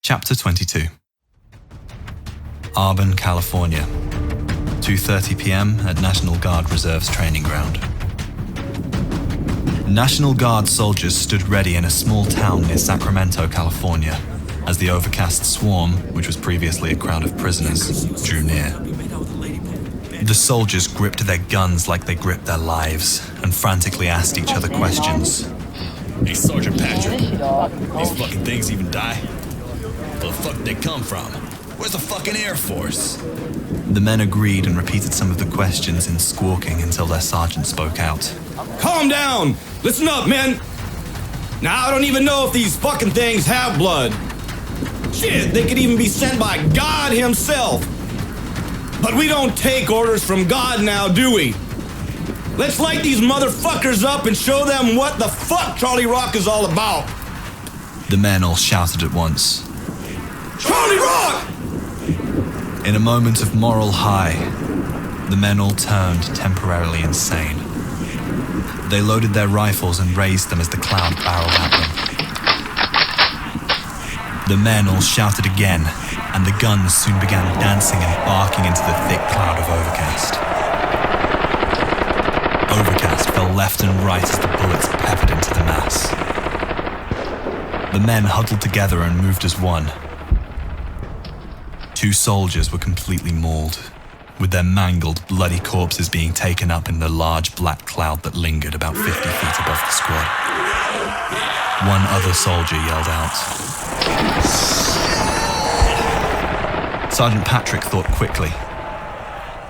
Chapter 22. Auburn, California. 2:30 p.m. at National Guard Reserve's training ground. National Guard soldiers stood ready in a small town near Sacramento, California, as the overcast swarm, which was previously a crowd of prisoners, drew near. The soldiers gripped their guns like they gripped their lives and frantically asked each other questions. Hey, Sergeant Patrick, these fucking things even die? Where the fuck did they come from? Where's the fucking Air Force? The men agreed and repeated some of the questions in squawking until their sergeant spoke out. Calm down! Listen up, men! Now, I don't even know if these fucking things have blood. Shit, they could even be sent by God himself. But we don't take orders from God now, do we? Let's light these motherfuckers up and show them what the fuck Charlie Rock is all about. The men all shouted at once. Charlie Rock! In a moment of moral high, the men all turned temporarily insane. They loaded their rifles and raised them as the cloud barreled at them. The men all shouted again, and the guns soon began dancing and barking into the thick cloud of overcast. Overcast fell left and right as the bullets peppered into the mass. The men huddled together and moved as one. 2 soldiers were completely mauled, with their mangled, bloody corpses being taken up in the large black cloud that lingered about 50 feet above the squad. One other soldier yelled out. Sergeant Patrick thought quickly.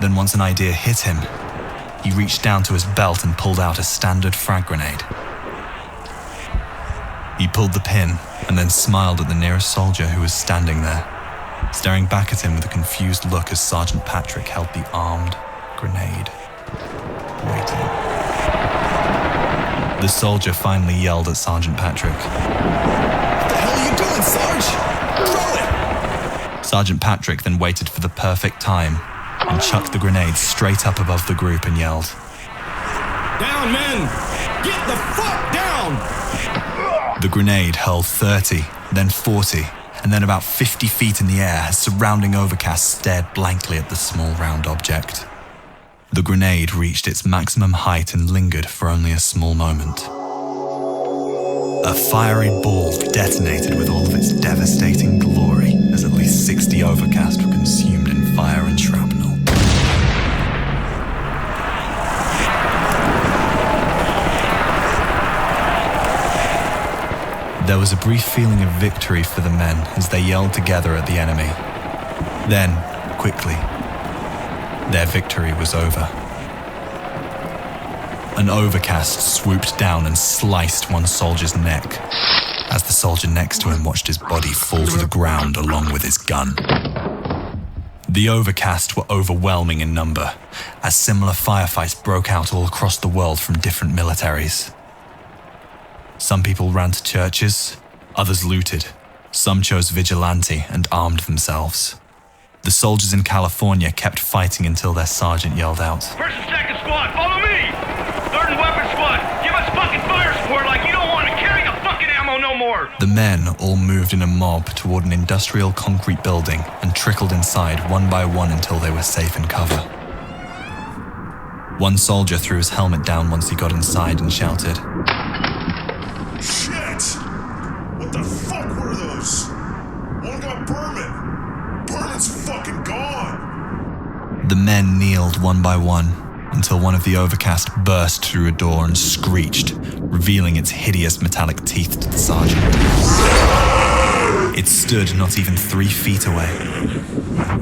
Then once an idea hit him, he reached down to his belt and pulled out a standard frag grenade. He pulled the pin and then smiled at the nearest soldier who was standing there, staring back at him with a confused look as Sergeant Patrick held the armed grenade, waiting. The soldier finally yelled at Sergeant Patrick. What the hell are you doing, Sarge? Throw it! Sergeant Patrick then waited for the perfect time and chucked the grenade straight up above the group and yelled, Down, men! Get the fuck down! The grenade hurled 30, then 40, and then about 50 feet in the air as surrounding overcast stared blankly at the small round object. The grenade reached its maximum height and lingered for only a small moment. A fiery ball detonated with all of its devastating glory as at least 60 overcast were consumed in fire and shrapnel. There was a brief feeling of victory for the men as they yelled together at the enemy. Then, quickly, their victory was over. An overcast swooped down and sliced one soldier's neck, as the soldier next to him watched his body fall to the ground along with his gun. The overcast were overwhelming in number, as similar firefights broke out all across the world from different militaries. Some people ran to churches, others looted, some chose vigilante and armed themselves. The soldiers in California kept fighting until their sergeant yelled out, First and second squad, follow me! Third and weapon squad, give us fucking fire support like you don't want to carry the fucking ammo no more! The men all moved in a mob toward an industrial concrete building and trickled inside one by one until they were safe in cover. One soldier threw his helmet down once he got inside and shouted, Shit! What the fuck were those? One got Berman. Berman's fucking gone. The men kneeled one by one until one of the overcast burst through a door and screeched, revealing its hideous metallic teeth to the sergeant. It stood not even 3 feet away.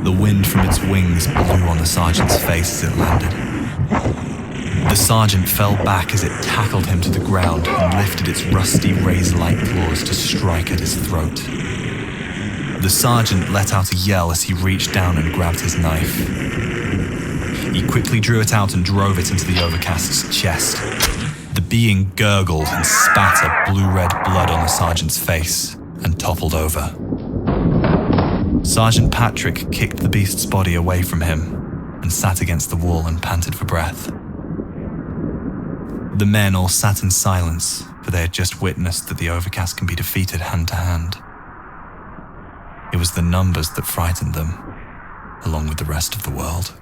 The wind from its wings blew on the sergeant's face as it landed. The sergeant fell back as it tackled him to the ground and lifted its rusty razor-like claws to strike at his throat. The sergeant let out a yell as he reached down and grabbed his knife. He quickly drew it out and drove it into the overcast's chest. The being gurgled and spat a blue-red blood on the sergeant's face and toppled over. Sergeant Patrick kicked the beast's body away from him and sat against the wall and panted for breath. The men all sat in silence, for they had just witnessed that the overcast can be defeated hand to hand. It was the numbers that frightened them, along with the rest of the world.